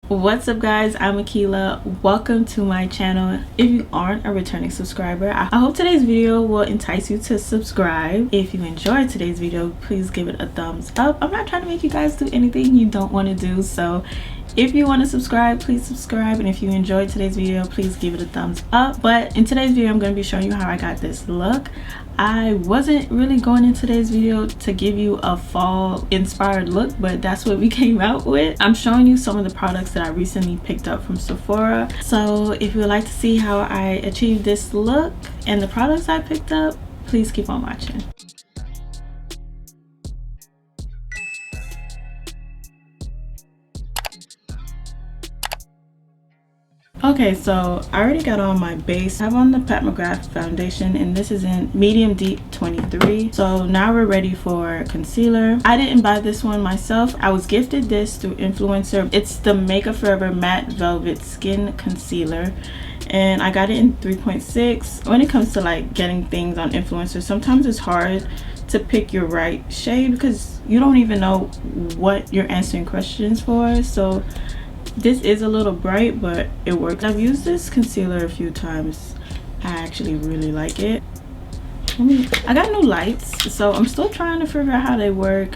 What's up guys, I'm Akila. Welcome to my channel. If you aren't a returning subscriber, I hope today's video will entice you to subscribe. If you enjoyed today's video, please give it a thumbs up. I'm not trying to make you guys do anything you don't want to do, so if you want to subscribe, please subscribe, and if you enjoyed today's video, please give it a thumbs up. But in today's video, I'm going to be showing you how I got this look. I wasn't really going in today's video to give you a fall inspired look, but that's what we came out with. I'm showing you some of the products that I recently picked up from Sephora. So if you would like to see how I achieved this look and the products I picked up, please keep on watching. Okay, so I already got on my base. I have on the McGrath foundation, and this is in medium deep 23. So now we're ready for concealer. I didn't buy this one myself. I was gifted this through influencer. It's the Makeup Forever Matte Velvet Skin Concealer, and I got it in 3.6. When it comes to like getting things on influencers, sometimes it's hard to pick your right shade because you don't even know what you're answering questions for. So this is a little bright, but it works. I've used this concealer a few times. I actually really like it. I got new lights, so I'm still trying to figure out how they work.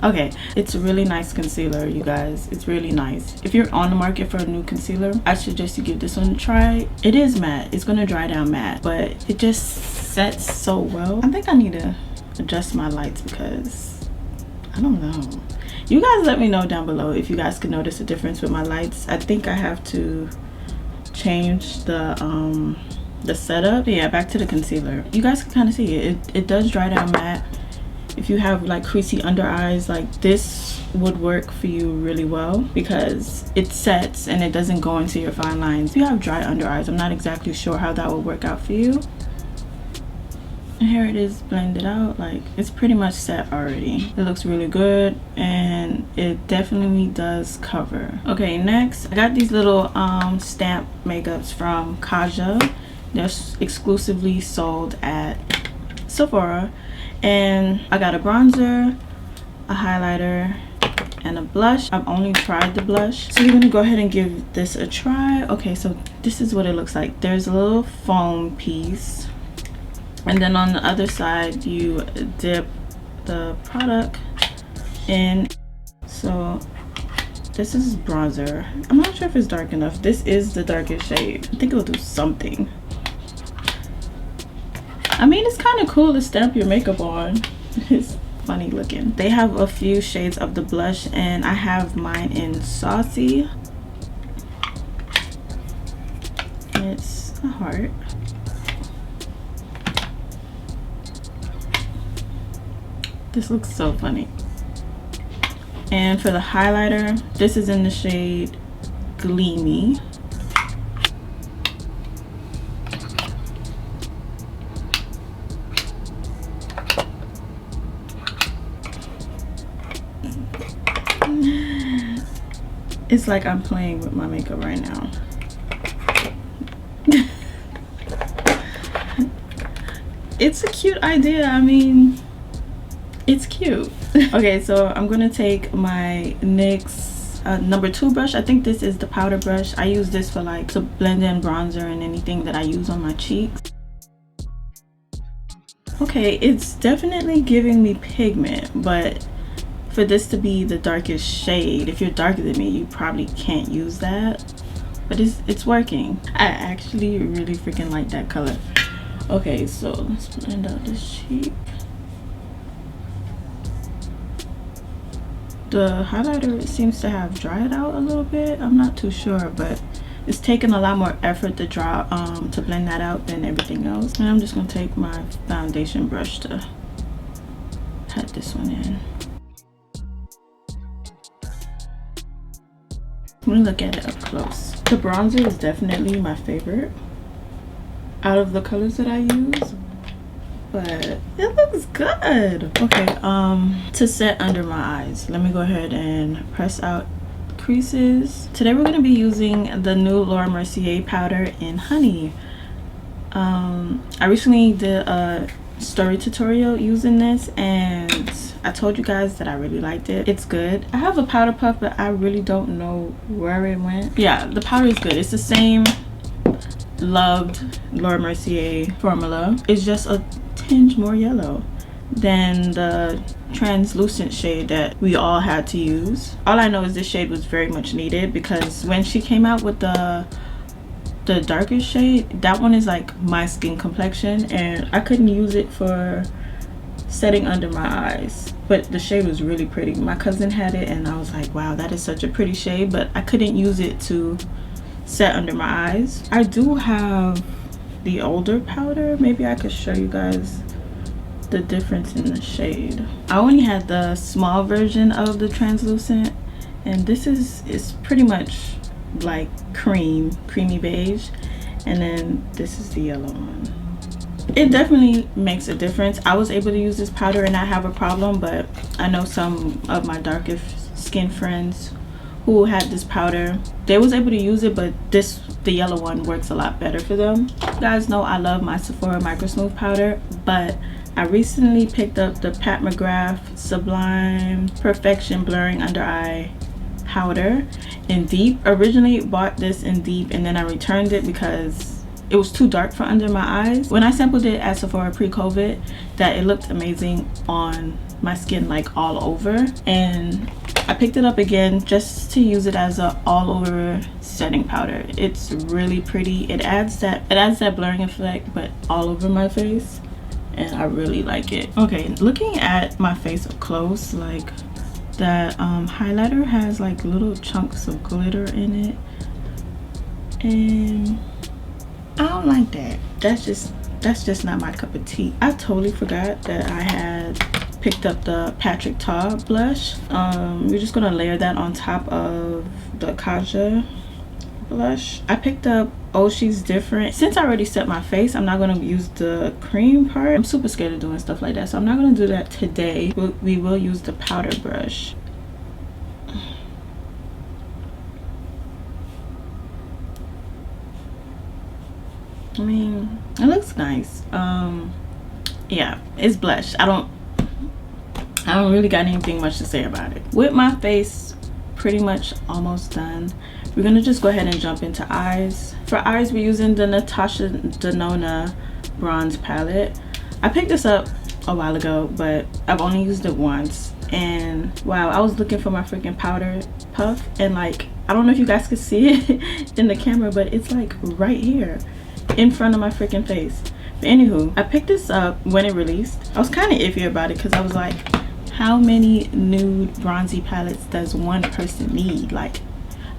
Okay, it's a really nice concealer, you guys. It's really nice. If you're on the market for a new concealer, I suggest you give this one a try. It is matte. It's gonna dry down matte, but it just sets so well. I think I need to adjust my lights because I don't know. You guys let me know down below if you guys can notice a difference with my lights. I think I have to change the setup. But yeah, back to the concealer. You guys can kind of see it. It does dry down matte. If you have like creasy under eyes, like this would work for you really well because it sets and it doesn't go into your fine lines. If you have dry under eyes, I'm not exactly sure how that will work out for you. And here it is blended out. Like, it's pretty much set already. It looks really good and it definitely does cover. Okay, next I got these little stamp makeups from Kaja. They're exclusively sold at Sephora, and I got a bronzer, a highlighter, and a blush. I've only tried the blush, so we're gonna go ahead and give this a try. Okay, so this is what it looks like. There's a little foam piece, and then on the other side you dip the product in. So this is bronzer. I'm not sure if it's dark enough. This is the darkest shade. I think it'll do something. I mean, it's kind of cool to stamp your makeup on. It's funny looking. They have a few shades of the blush, and I have mine in Saucy. It's a heart. This looks so funny. And for the highlighter, this is in the shade Gleamy. It's like I'm playing with my makeup right now. It's a cute idea. I mean, it's cute. Okay, so I'm gonna take my NYX number 2 brush. I think this is the powder brush. I use this for like to blend in bronzer and anything that I use on my cheeks. Okay, it's definitely giving me pigment, but for this to be the darkest shade, if you're darker than me, you probably can't use that, but it's working. I actually really freaking like that color. Okay, so let's blend out this cheek. The highlighter seems to have dried out a little bit. I'm not too sure, but it's taken a lot more effort to draw to blend that out than everything else. And I'm just gonna take my foundation brush to pat this one in. I'm gonna look at it up close. The bronzer is definitely my favorite out of the colors that I use, but it looks good. Okay, to set under my eyes, let me go ahead and press out creases. Today we're going to be using the new Laura Mercier powder in Honey. I recently did a story tutorial using this, and I told you guys that I really liked it. It's good. I have a powder puff, but I really don't know where it went. Yeah, the powder is good. It's the same loved Laura Mercier formula. It's just a tinge more yellow than the translucent shade that we all had to use. All I know is this shade was very much needed, because when she came out with the darkest shade, that one is like my skin complexion, and I couldn't use it for setting under my eyes. But the shade was really pretty. My cousin had it and I was like, wow, that is such a pretty shade, but I couldn't use it to set under my eyes. I do have the older powder. Maybe I could show you guys the difference in the shade. I only had the small version of the translucent, and this is pretty much like creamy beige, and then this is the yellow one. It definitely makes a difference. I was able to use this powder and not have a problem, but I know some of my darker skin friends who had this powder, they was able to use it, but the yellow one works a lot better for them. You guys know I love my Sephora Micro Smooth powder, but I recently picked up the Pat McGrath Sublime Perfection Blurring Under Eye powder in deep. Originally bought this in deep, and then I returned it because it was too dark for under my eyes. When I sampled it at Sephora pre-COVID, that it looked amazing on my skin, like all over, and I picked it up again just to use it as a all over setting powder. It's really pretty. It adds that blurring effect, but all over my face, and I really like it. Okay, looking at my face up close, like that highlighter has like little chunks of glitter in it, and I don't like that. That's just not my cup of tea. I totally forgot that I had picked up the Patrick Ta blush. We're just gonna layer that on top of the Kaja blush. I picked up Oh She's Different. Since I already set my face, I'm not gonna use the cream part. I'm super scared of doing stuff like that, so I'm not gonna do that today. We will use the powder brush. I mean, it looks nice. Yeah, it's blush. I don't really got anything much to say about it. With my face pretty much almost done, we're gonna just go ahead and jump into eyes. For eyes, we're using the Natasha Denona bronze palette. I picked this up a while ago, but I've only used it once, and wow, I was looking for my freaking powder puff, and like, I don't know if you guys could see it in the camera, but it's like right here in front of my freaking face. But anywho, I picked this up when it released. I was kind of iffy about it because I was like, how many nude bronzy palettes does one person need? Like,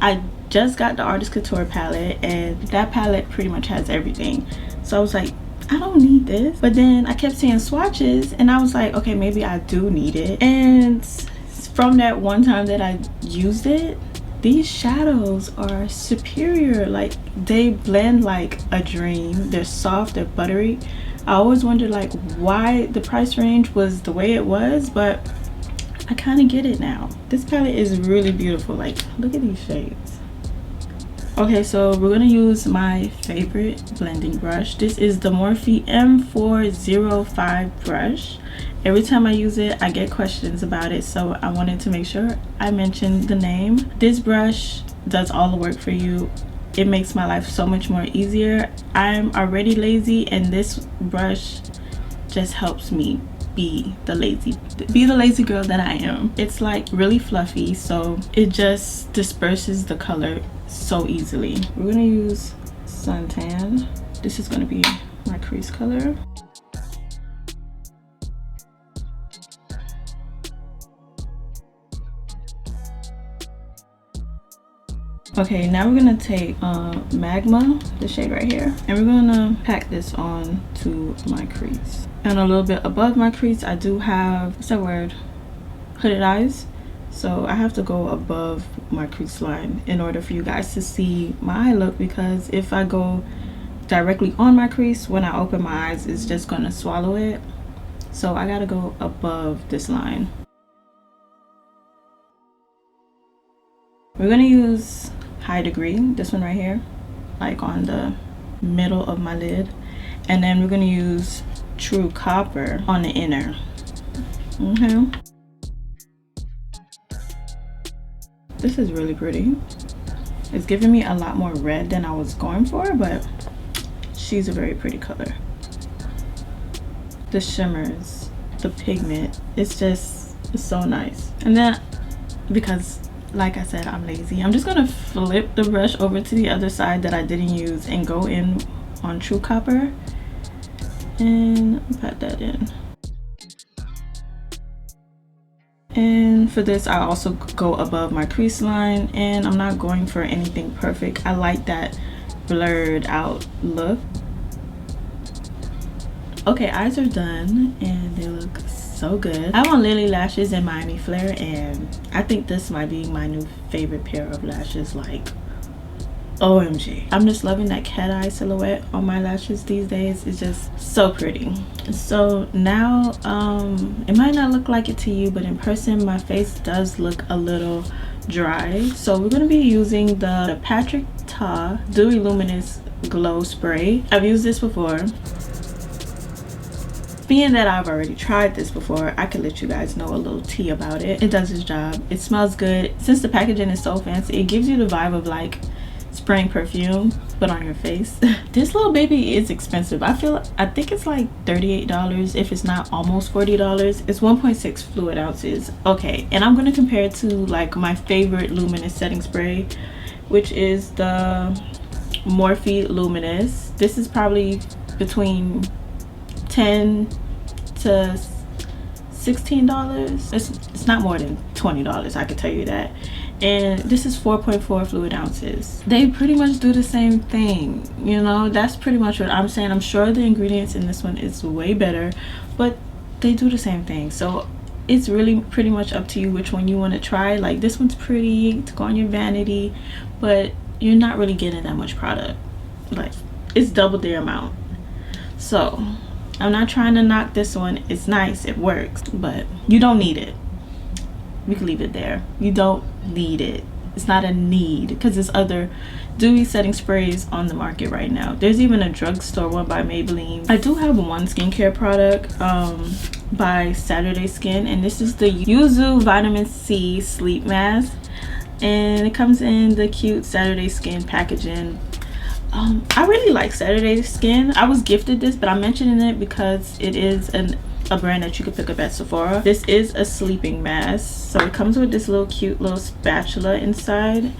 I just got the Artist Couture palette, and that palette pretty much has everything. So I was like, I don't need this. But then I kept seeing swatches, and I was like, okay, maybe I do need it. And from that one time that I used it, these shadows are superior. Like, they blend like a dream. They're soft, they're buttery. I always wondered like why the price range was the way it was, but I kind of get it now. This palette is really beautiful. Like, look at these shades. Okay, so we're gonna use my favorite blending brush. This is the Morphe M405 brush. Every time I use it, I get questions about it, so I wanted to make sure I mentioned the name. This brush does all the work for you. It makes my life so much more easier. I'm already lazy, and this brush just helps me be the lazy girl that I am. It's like really fluffy, so it just disperses the color so easily. We're gonna use Suntan. This is gonna be my crease color. Okay, now we're gonna take Magma, the shade right here, and we're gonna pack this on to my crease. And a little bit above my crease, I do have, what's that word? Hooded eyes. So I have to go above my crease line in order for you guys to see my eye look, because if I go directly on my crease, when I open my eyes, it's just gonna swallow it. So I gotta go above this line. We're gonna use High Degree, this one right here, like on the middle of my lid, and then we're gonna use True Copper on the inner. This is really pretty. It's giving me a lot more red than I was going for, but she's a very pretty color. The shimmers, the pigment, it's so nice. And then, because like I said, I'm lazy, I'm just gonna flip the brush over to the other side that I didn't use and go in on True Copper and pat that in. And for this, I also go above my crease line, and I'm not going for anything perfect. I like that blurred out look. Okay, eyes are done and they look so good. I have on Lily lashes in Miami Flare, and I think this might be my new favorite pair of lashes. Like, OMG. I'm just loving that cat eye silhouette on my lashes these days. It's just so pretty. So now, it might not look like it to you, but in person my face does look a little dry. So we're going to be using the Patrick Ta Dewy Luminous Glow Spray. I've used this before. Being that I've already tried this before, I could let you guys know a little tea about it. It does its job. It smells good. Since the packaging is so fancy, it gives you the vibe of like spraying perfume but on your face. This little baby is expensive. I think it's like $38 if it's not almost $40. It's 1.6 fluid ounces. Okay, and I'm going to compare it to like my favorite luminous setting spray, which is the Morphe Luminous. This is probably between $10 to $16. It's not more than $20, I could tell you that. And this is 4.4 fluid ounces. They pretty much do the same thing, you know. That's pretty much what I'm saying. I'm sure the ingredients in this one is way better, but they do the same thing. So it's really pretty much up to you which one you want to try. Like, this one's pretty to go on your vanity, but you're not really getting that much product. Like, it's double the amount. So I'm not trying to knock this one. It's nice, it works, but you don't need it. We can leave it there. You don't need it. It's not a need, because there's other dewy setting sprays on the market right now. There's even a drugstore one by Maybelline. I do have one skincare product by Saturday Skin, and this is the Yuzu Vitamin C Sleep Mask, and it comes in the cute Saturday Skin packaging. I really like Saturday Skin. I was gifted this, but I'm mentioning it because it is a brand that you could pick up at Sephora. This is a sleeping mask, so it comes with this little cute little spatula inside,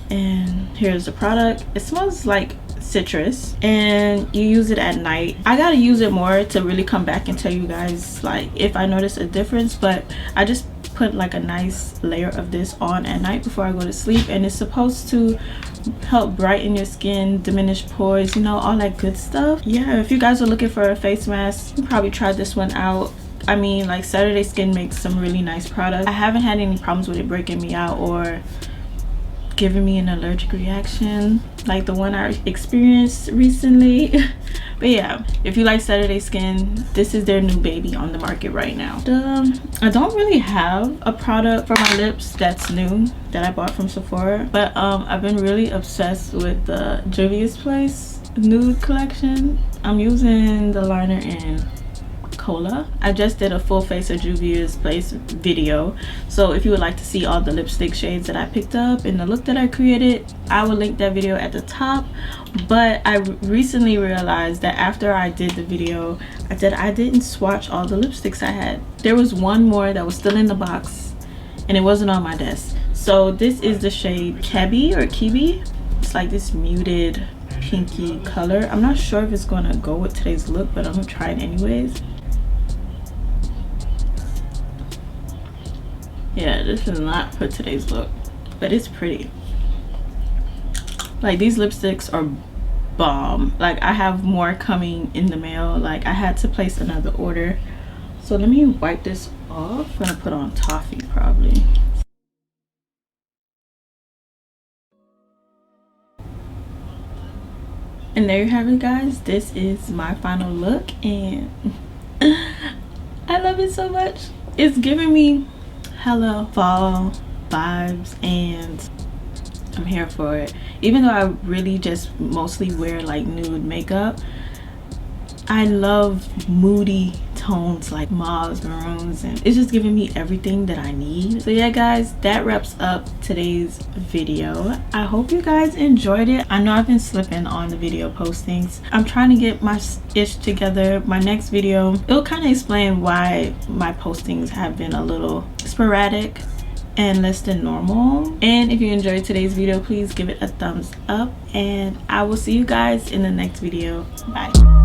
and here's the product. It smells like citrus, and you use it at night. I gotta use it more to really come back and tell you guys like if I notice a difference, but I just put like a nice layer of this on at night before I go to sleep, and it's supposed to help brighten your skin, diminish pores, you know, all that good stuff. Yeah, if you guys are looking for a face mask, you probably try this one out. I mean, like, Saturday Skin makes some really nice products. I haven't had any problems with it breaking me out or giving me an allergic reaction like the one I experienced recently. But yeah, if you like Saturday Skin, this is their new baby on the market right now. I don't really have a product for my lips that's new that I bought from Sephora, but I've been really obsessed with the Juvia's Place nude collection. I'm using the liner in Cola. I just did a full face of Juvia's Place video, so if you would like to see all the lipstick shades that I picked up and the look that I created, I will link that video at the top. But I recently realized that after I did the video, I didn't swatch all the lipsticks I had. There was one more that was still in the box and it wasn't on my desk. So this is the shade Kebi or Kibi. It's like this muted pinky color. I'm not sure if it's gonna go with today's look, but I'm gonna try it anyways. Yeah, this is not for today's look, but it's pretty. Like, these lipsticks are bomb. Like, I have more coming in the mail. Like, I had to place another order. So let me wipe this off. I'm gonna put on Toffee probably. And there you have it, guys. This is my final look, and I love it so much. It's giving me hella fall vibes, and I'm here for it. Even though I really just mostly wear like nude makeup, I love moody tones like mauves, maroons, and it's just giving me everything that I need. So yeah guys, that wraps up today's video. I hope you guys enjoyed it. I know I've been slipping on the video postings. I'm trying to get my ish together. My next video, it'll kind of explain why my postings have been a little sporadic and less than normal. And if you enjoyed today's video, please give it a thumbs up, and I will see you guys in the next video. Bye.